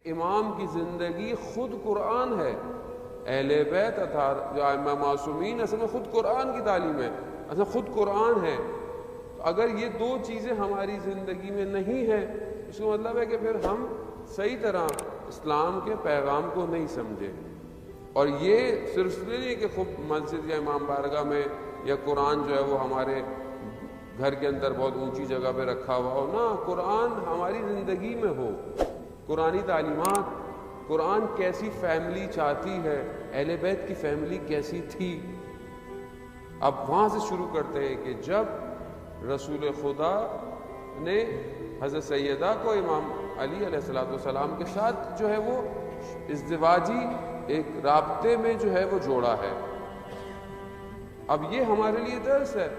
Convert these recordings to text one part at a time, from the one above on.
امام کی زندگی خود قرآن ہے. اہل بیت جو ائمہ معصومین اصل میں خود قرآن کی تعلیم ہے، اصل خود قرآن ہے. اگر یہ دو چیزیں ہماری زندگی میں نہیں ہیں، اس کا مطلب ہے کہ پھر ہم صحیح طرح اسلام کے پیغام کو نہیں سمجھے. اور یہ صرف اس لیے نہیں کہ خود مسجد یا امام بارگاہ میں یا قرآن جو ہے وہ ہمارے گھر کے اندر بہت اونچی جگہ پہ رکھا ہوا ہو، نہ، قرآن ہماری زندگی میں ہو. قرآنی تعلیمات، قرآن کیسی فیملی چاہتی ہے، اہل بیت کی فیملی کیسی تھی. اب وہاں سے شروع کرتے ہیں کہ جب رسول خدا نے حضرت سیدہ کو امام علی علیہ السلام کے ساتھ جو ہے وہ ازدواجی ایک رابطے میں جو ہے وہ جوڑا ہے. اب یہ ہمارے لیے درس ہے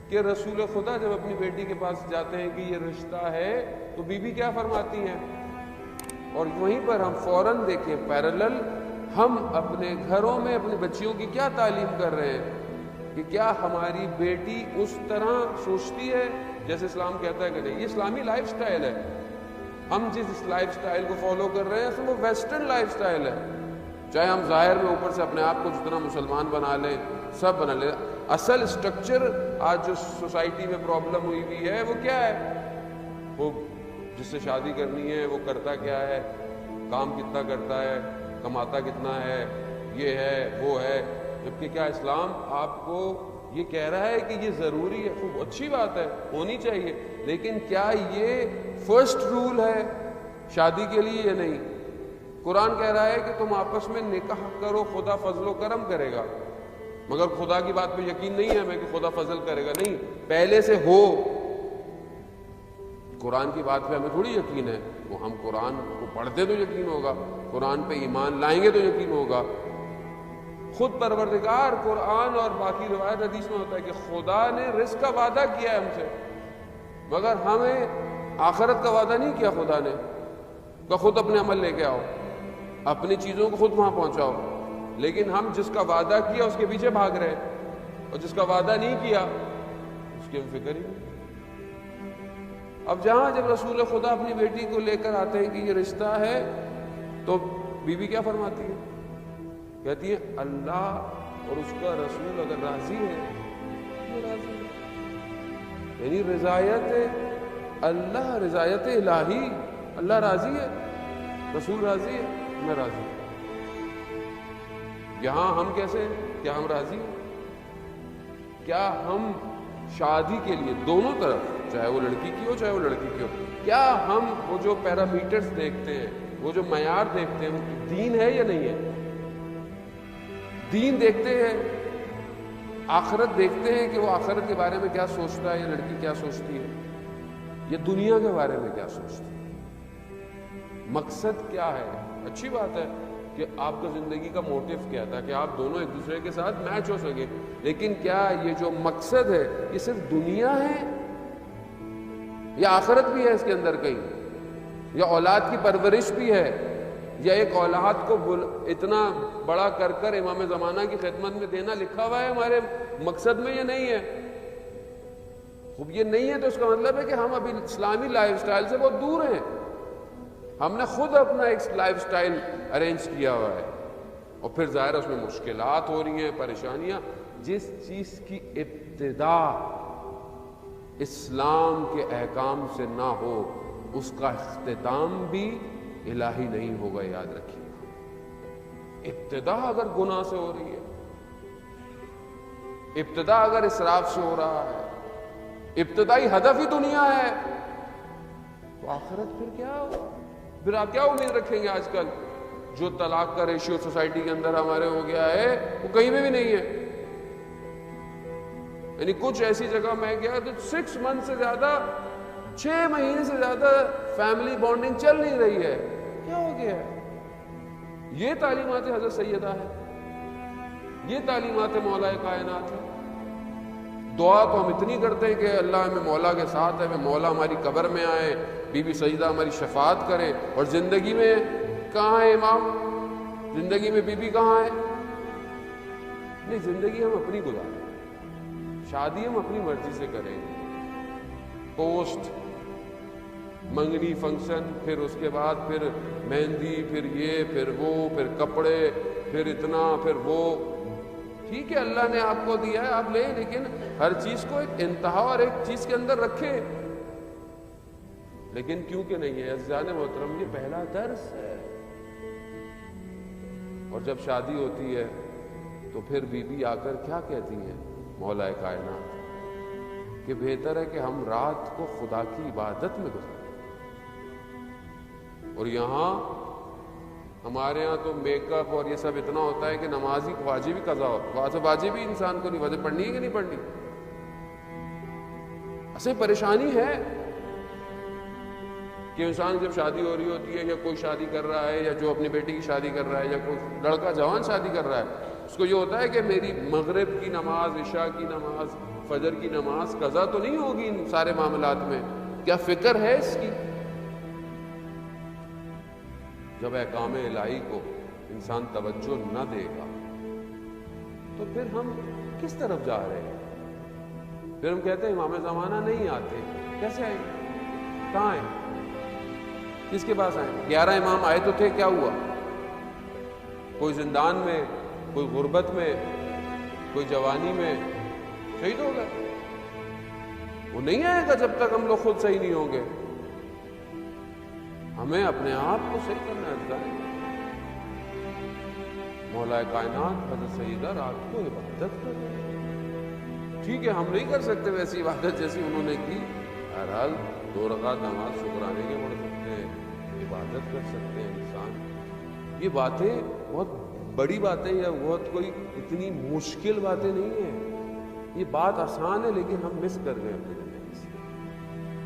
کہ رسول خدا جب اپنی بیٹی کے پاس جاتے ہیں کہ یہ رشتہ ہے تو بی بی کیا فرماتی ہیں، اور وہیں پر ہم فوراً دیکھیں پیرالل ہم اپنے گھروں میں اپنی بچیوں کی کیا تعلیم کر رہے ہیں کہ کیا ہماری بیٹی اس طرح سوچتی ہے جیسے اسلام کہتا ہے کہ نہیں. یہ اسلامی لائف سٹائل ہے. ہم جس لائف سٹائل کو فالو کر رہے ہیں وہ ویسٹرن لائف سٹائل ہے. چاہے ہم ظاہر میں اوپر سے اپنے آپ کو جتنا مسلمان بنا لیں، سب بنا لیں، اصل اسٹرکچر آج جو سوسائٹی میں پرابلم ہوئی ہے وہ کیا ہے؟ وہ جس سے شادی کرنی ہے وہ کرتا کیا ہے، کام کتنا کرتا ہے، کماتا کتنا ہے، یہ ہے وہ ہے. جبکہ کیا اسلام آپ کو یہ کہہ رہا ہے کہ یہ ضروری ہے؟ خوب اچھی بات ہے، ہونی چاہیے، لیکن کیا یہ فرسٹ رول ہے شادی کے لیے یا نہیں؟ قرآن کہہ رہا ہے کہ تم آپس میں نکاح کرو، خدا فضل و کرم کرے گا. مگر خدا کی بات پہ یقین نہیں ہے ہمیں کہ خدا فضل کرے گا، نہیں، پہلے سے ہو. قرآن کی بات پہ ہمیں تھوڑی یقین ہے، وہ ہم قرآن کو پڑھتے تو یقین ہوگا، قرآن پہ ایمان لائیں گے تو یقین ہوگا. خود پروردگار قرآن اور باقی روایت حدیث میں ہوتا ہے کہ خدا نے رزق کا وعدہ کیا ہے ہم سے، مگر ہمیں آخرت کا وعدہ نہیں کیا. خدا نے کہ خود اپنے عمل لے کے آؤ، اپنی چیزوں کو خود وہاں پہنچاؤ، لیکن ہم جس کا وعدہ کیا اس کے پیچھے بھاگ رہے ہیں، اور جس کا وعدہ نہیں کیا اس کی ہم فکر ہی نہیں. اب جہاں جب رسول خدا اپنی بیٹی کو لے کر آتے ہیں کہ یہ رشتہ ہے، تو بی بی کیا فرماتی ہے؟ کہتی ہے اللہ اور اس کا رسول اگر راضی ہے وہ راضی ہے. یعنی رضایت اللہ، رضایت الہی، اللہ راضی ہے، رسول راضی ہے، میں راضی ہوں. یہاں ہم کیسے ہیں؟ کیا ہم راضی ہیں؟ کیا ہم شادی کے لیے دونوں طرف، چاہے وہ لڑکی کی ہو چاہے وہ لڑکی کی ہو، کیا ہم وہ جو پیرامیٹرز دیکھتے ہیں، وہ جو معیار دیکھتے ہیں، وہ دین ہے یا نہیں ہے؟ دین دیکھتے ہیں، آخرت دیکھتے ہیں کہ وہ آخرت کے بارے میں کیا سوچتا ہے، یہ لڑکی کیا سوچتی ہے، یہ دنیا کے بارے میں کیا سوچتی ہے، مقصد کیا ہے. اچھی بات ہے کہ آپ کا زندگی کا موٹیو کیا تھا کہ آپ دونوں ایک دوسرے کے ساتھ میچ ہو سکے، لیکن کیا یہ جو مقصد ہے یہ صرف دنیا ہے یا آخرت بھی ہے اس کے اندر کہیں، یا اولاد کی پرورش بھی ہے، یا ایک اولاد کو اتنا بڑا کر کر امام زمانہ کی خدمت میں دینا لکھا ہوا ہے ہمارے مقصد میں یا نہیں ہے؟ خوب یہ نہیں ہے تو اس کا مطلب ہے کہ ہم ابھی اسلامی لائف سٹائل سے بہت دور ہیں. ہم نے خود اپنا ایک لائف سٹائل ارینج کیا ہوا ہے، اور پھر ظاہر اس میں مشکلات ہو رہی ہیں، پریشانیاں. جس چیز کی ابتدا اسلام کے احکام سے نہ ہو اس کا اختتام بھی الہی نہیں ہوگا، یاد رکھیے. ابتدا اگر گناہ سے ہو رہی ہے، ابتدا اگر اسراف سے ہو رہا ہے، ابتدائی ہدف ہی دنیا ہے، تو آخرت پھر کیا ہوگا؟ پھر آپ کیا امید رکھیں گے؟ آج کل جو طلاق کا ریشیو سوسائٹی کے اندر ہمارے ہو گیا ہے وہ کہیں میں بھی نہیں ہے. یعنی کچھ ایسی جگہ میں گیا تو 6 منتھ سے زیادہ، 6 مہینے سے زیادہ فیملی بانڈنگ چل نہیں رہی ہے. کیا ہو گیا ہے؟ یہ تعلیمات حضرت سیدہ ہے، یہ تعلیمات مولا کائنات ہے. دعا تو ہم اتنی کرتے ہیں کہ اللہ ہمیں مولا کے ساتھ ہے، ہمیں مولا ہماری قبر میں آئے، بی بی سیدہ ہماری شفاعت کرے. اور زندگی میں کہاں ہے امام؟ زندگی میں بی بی کہاں ہے؟ نہیں، زندگی ہم اپنی گزاریں، شادی ہم اپنی مرضی سے کریں. پوسٹ منگنی فنکشن، پھر اس کے بعد پھر مہندی، پھر یہ، پھر وہ، پھر کپڑے، پھر اتنا، پھر وہ. ٹھیک ہے اللہ نے آپ کو دیا ہے آپ لیں، لیکن ہر چیز کو ایک انتہا اور ایک چیز کے اندر رکھیں. لیکن کیوں کہ نہیں ہے عزیزان محترم، یہ پہلا درس ہے. اور جب شادی ہوتی ہے تو پھر بیوی آ کر کیا کہتی ہے مولا کائنات کہ بہتر ہے کہ ہم رات کو خدا کی عبادت میں گزاریں. اور یہاں ہمارے ہاں تو میک اپ اور یہ سب اتنا ہوتا ہے کہ نماز ہی واجب ہی قضا ہوتا ہے. واجب ہی انسان کو نہیں واجب پڑھنی ہے کہ نہیں پڑھنی. اصل پریشانی ہے کہ انسان جب شادی ہو رہی ہوتی ہے یا کوئی شادی کر رہا ہے یا جو اپنی بیٹی کی شادی کر رہا ہے یا کوئی لڑکا جوان شادی کر رہا ہے، اس کو یہ ہوتا ہے کہ میری مغرب کی نماز، عشاء کی نماز، فجر کی نماز قضا تو نہیں ہوگی ان سارے معاملات میں. کیا فکر ہے اس کی؟ جب احکام الہی کو انسان توجہ نہ دے گا تو پھر ہم کس طرف جا رہے ہیں؟ پھر ہم کہتے ہیں امام زمانہ نہیں آتے. کیسے آئیں؟ کہاں آئیں؟ کس کے پاس آئیں؟ 11 امام آئے تو تھے، کیا ہوا؟ کوئی زندان میں، کوئی غربت میں، کوئی جوانی میں شہید ہو گئے. وہ نہیں آئے گا جب تک ہم لوگ خود صحیح نہیں ہوں گے. ہمیں اپنے آپ کو صحیح کرنا ہے. مولا کائنات حضرت سیدہ رات کو عبادت کر رہے ہیں. ٹھیک ہے ہم نہیں کر سکتے ویسی عبادت جیسی انہوں نے کی. بہرحال 2 رکعت نماز شکرانے کے پڑھ سکتے ہیں، عبادت کر سکتے ہیں انسان. یہ باتیں بہت بڑی باتیں یا بہت کوئی اتنی مشکل باتیں نہیں ہیں. یہ بات آسان ہے لیکن ہم مس کر گئے اپنی زندگی سے،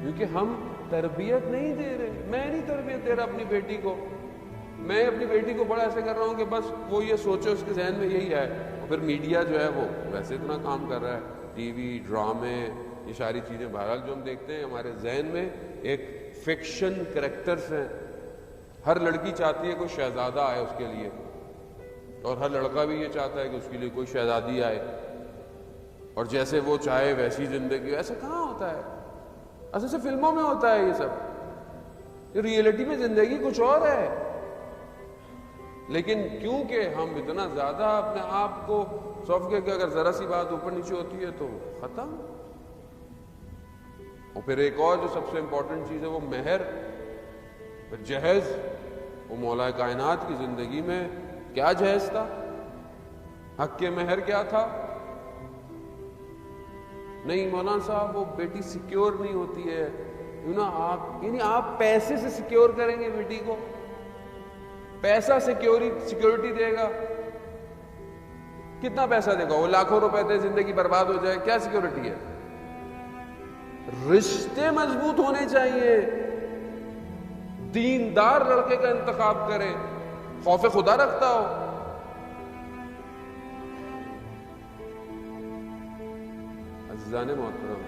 کیونکہ ہم تربیت نہیں دے رہے. میں نہیں تربیت دے رہا اپنی بیٹی کو. میں اپنی بیٹی کو بڑا ایسے کر رہا ہوں کہ بس وہ یہ سوچے، اس کے ذہن میں یہی ہے. اور پھر میڈیا جو ہے وہ ویسے اتنا کام کر رہا ہے، ٹی وی، ڈرامے، یہ ساری چیزیں بہرحال جو ہم دیکھتے ہیں ہمارے ذہن میں ایک فکشن کریکٹرز ہیں. ہر لڑکی چاہتی ہے کوئی شہزادہ آئے اس کے لیے، اور ہر لڑکا بھی یہ چاہتا ہے کہ اس کے لیے کوئی شہزادی آئے، اور جیسے وہ چاہے ویسی زندگی. ایسا کہاں ہوتا ہے؟ اصل سے فلموں میں ہوتا ہے یہ سب. ریئلٹی میں زندگی کچھ اور ہے. لیکن کیونکہ ہم اتنا زیادہ اپنے آپ کو سوف کے کہ اگر ذرا سی بات اوپر نیچے ہوتی ہے تو ختم. اور پھر ایک اور جو سب سے امپورٹنٹ چیز ہے وہ مہر، جہیز. وہ مولا کائنات کی زندگی میں کیا جہیز تھا؟ حق کے مہر کیا تھا؟ نہیں مولانا صاحب وہ بیٹی سیکیور نہیں ہوتی ہے. یعنی آپ پیسے سے سیکیور کریں گے بیٹی کو؟ پیسہ سیکیورٹی دے گا؟ کتنا پیسہ دے گا؟ وہ لاکھوں روپے دے زندگی برباد ہو جائے، کیا سیکیورٹی ہے؟ رشتے مضبوط ہونے چاہیے. دیندار لڑکے کا انتخاب کرے، خوف خدا رکھتا ہو. عزیزان محترم،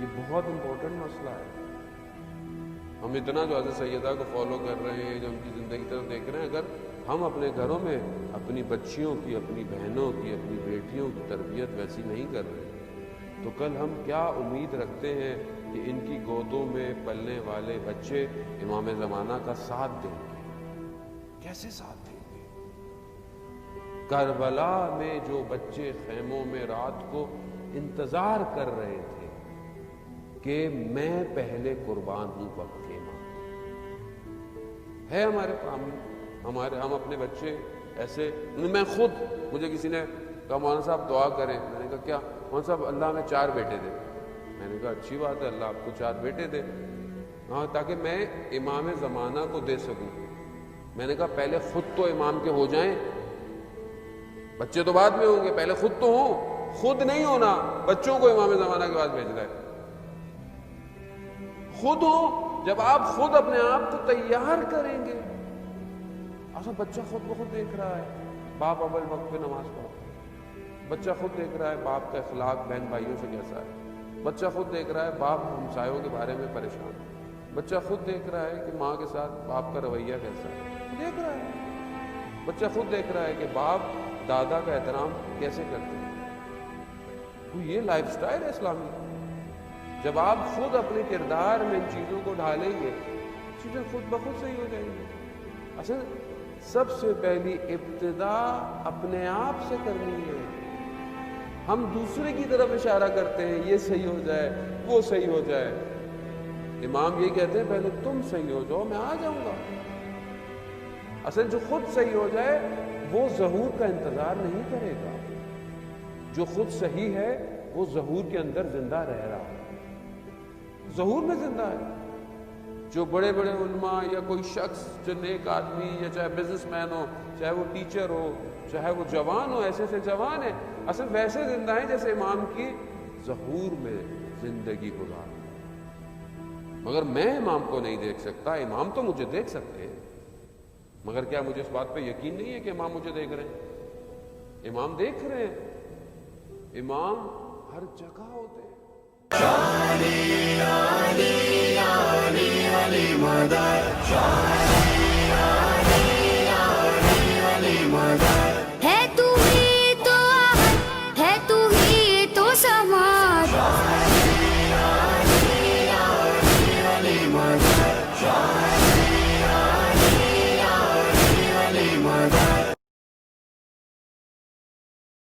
یہ بہت امپورٹنٹ مسئلہ ہے. ہم اتنا جو حضرت سیدہ کو فالو کر رہے ہیں، جو ان کی زندگی طرف دیکھ رہے ہیں، اگر ہم اپنے گھروں میں اپنی بچیوں کی، اپنی بہنوں کی، اپنی بیٹیوں کی تربیت ویسی نہیں کر رہے تو کل ہم کیا امید رکھتے ہیں کہ ان کی گودوں میں پلنے والے بچے امام زمانہ کا ساتھ دیں گے؟ کیسے ساتھ دیں گے؟ کربلا میں جو بچے خیموں میں رات کو انتظار کر رہے تھے کہ میں پہلے قربان ہوں وقت خیمہ ہے ہمارے سامنے. ہم اپنے بچے ایسے، میں خود، مجھے کسی نے کہا مولانا صاحب دعا کریں. میں نے کہا کیا؟ مولانا صاحب اللہ ہمیں 4 بیٹے دے. میں نے کہا اچھی بات ہے، اللہ آپ کو 4 بیٹے دے. ہاں تاکہ میں امام زمانہ کو دے سکوں. میں نے کہا پہلے خود تو امام کے ہو جائیں، بچے تو بعد میں ہوں گے، پہلے خود تو ہوں. خود نہیں ہونا، بچوں کو امام زمانہ کے بعد بھیجنا ہے. خود ہو. جب آپ خود اپنے آپ کو تیار کریں گے. اصل بچہ خود بخود دیکھ رہا ہے باپ اول وقت پہ نماز پڑھتا ہے. بچہ خود دیکھ رہا ہے باپ کا اخلاق بہن بھائیوں سے کیسا ہے. بچہ خود دیکھ رہا ہے باپ ہمسایوں کے بارے میں پریشان ہے. بچہ خود دیکھ رہا ہے کہ ماں کے ساتھ باپ کا رویہ کیسا ہے. دیکھ رہا ہے. بچہ خود دیکھ رہا ہے کہ باپ دادا کا احترام کیسے کرتے ہیں. یہ لائف سٹائل ہے اسلامی. جب آپ خود اپنے کردار میں ان چیزوں کو ڈھالیں گے چیزیں خود بخود صحیح ہو جائیں گی. اصل سب سے پہلی ابتدا اپنے آپ سے کرنی ہے. ہم دوسرے کی طرف اشارہ کرتے ہیں یہ صحیح ہو جائے وہ صحیح ہو جائے. امام یہ کہتے ہیں پہلے تم صحیح ہو جاؤ میں آ جاؤں گا. اصل جو خود صحیح ہو جائے وہ ظہور کا انتظار نہیں کرے گا. جو خود صحیح ہے وہ ظہور کے اندر زندہ رہ رہا ہے, ظہور میں زندہ ہے. جو بڑے بڑے علماء یا کوئی شخص جو نیک آدمی یا چاہے بزنس مین ہو, چاہے وہ ٹیچر ہو, چاہے وہ جوان ہو, ایسے سے جوان ہے اصل ویسے زندہ ہیں جیسے امام کی ظہور میں زندگی گزار. مگر میں امام کو نہیں دیکھ سکتا, امام تو مجھے دیکھ سکتے ہیں. مگر کیا مجھے اس بات پہ یقین نہیں ہے کہ امام مجھے دیکھ رہے ہیں؟ امام دیکھ رہے ہیں. امام ہر جگہ ہوتے ہیں. علی علی علی علی مدد